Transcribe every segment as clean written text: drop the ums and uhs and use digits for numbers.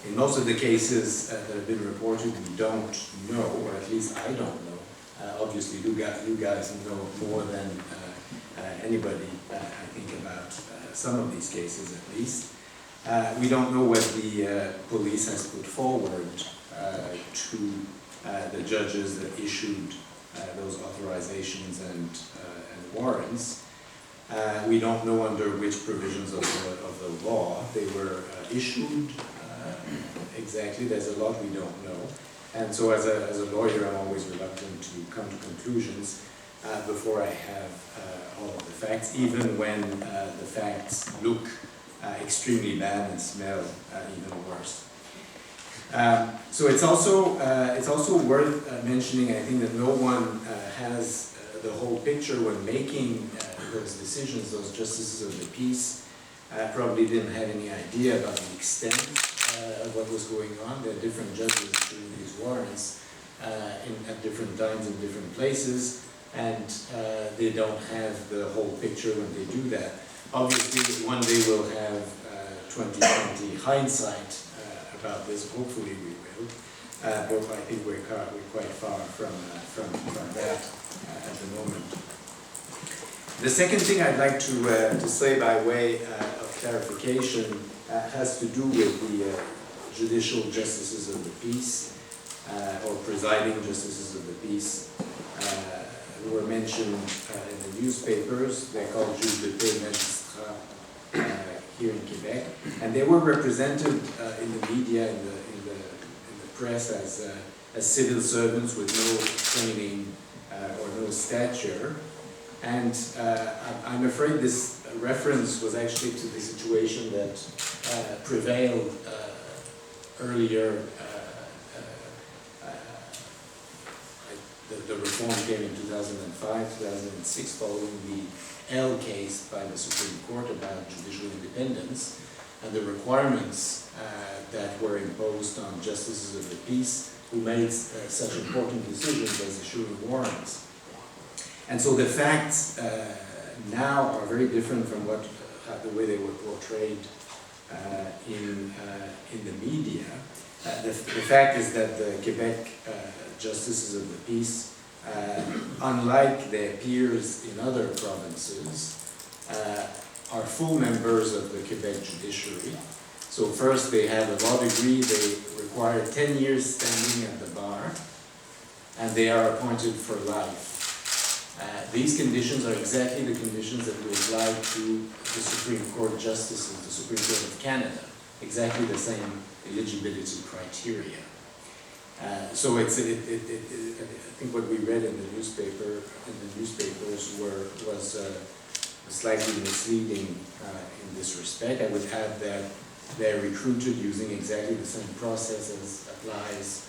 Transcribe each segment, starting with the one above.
in most of the cases that have been reported, we don't know, or at least I don't know. Obviously, you guys know more than anybody, I think, about some of these cases at least. We don't know what the police has put forward to the judges that issued those authorizations and warrants. We don't know under which provisions of the law they were issued exactly. There's a lot we don't know. And so as a lawyer, I'm always reluctant to come to conclusions before I have all of the facts, even when the facts look extremely bad and smell even worse. So it's also worth mentioning, I think, that no one has the whole picture when making those decisions. Those justices of the peace probably didn't have any idea about the extent of what was going on. There are different judges doing these warrants at different times in different places, and they don't have the whole picture when they do that. Obviously, one day we'll have 2020 hindsight about this. Hopefully, we will. But I think we're quite far from that at the moment. The second thing I'd like to say by way of clarification has to do with the judicial justices of the peace, or presiding justices of the peace, who were mentioned in the newspapers. They're called juges de paix magistrats here in Quebec, and they were represented in the media, in the press, as civil servants with no training or no stature. And I'm afraid this reference was actually to the situation that prevailed earlier. The reform came in 2005, 2006, following the L case by the Supreme Court about judicial independence and the requirements that were imposed on justices of the peace who made such important decisions as issuing warrants. And so the facts now are very different from the way they were portrayed in the media. The fact is that the Quebec justices of the peace, unlike their peers in other provinces, are full members of the Quebec judiciary. So first, they have a law degree. They require 10 years standing at the bar, and they are appointed for life. These conditions are exactly the conditions that we apply to the Supreme Court justices, the Supreme Court of Canada, exactly the same eligibility criteria. So I think what we read in the newspapers was slightly misleading in this respect. I would add that they're recruited using exactly the same process as applies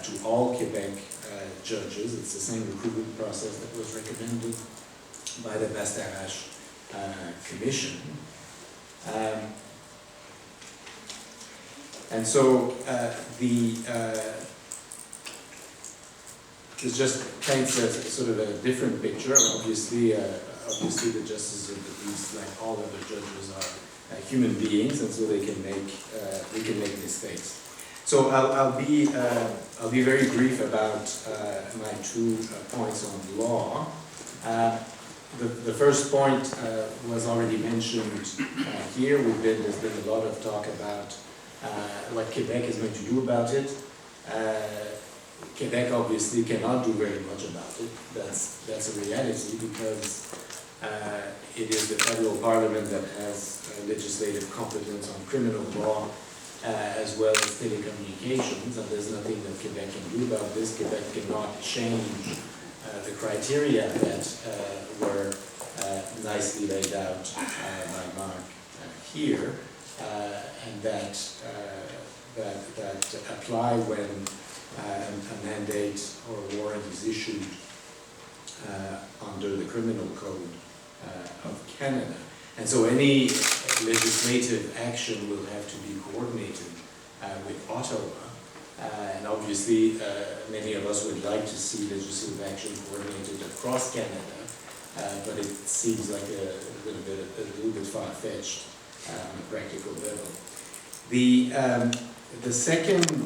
to all Quebec judges. It's the same recruitment process that was recommended by the Bastarache Commission. And so this just paints a sort of a different picture. Obviously, the justices of the peace, like all other judges, are human beings, and so they can make mistakes. So I'll be very brief about my 2 points on law. The first point was already mentioned here. There's been a lot of talk about what Quebec is going to do about it. Quebec obviously cannot do very much about it. That's a reality, because it is the federal parliament that has legislative competence on criminal law as well as telecommunications, and there's nothing that Quebec can do about this. Quebec cannot change the criteria that were nicely laid out by Mark here, and that apply when a mandate or a warrant is issued under the criminal code of Canada. And so any legislative action will have to be coordinated with Ottawa. And obviously, many of us would like to see legislative action coordinated across Canada, but it seems like a little bit far-fetched on a practical level. The second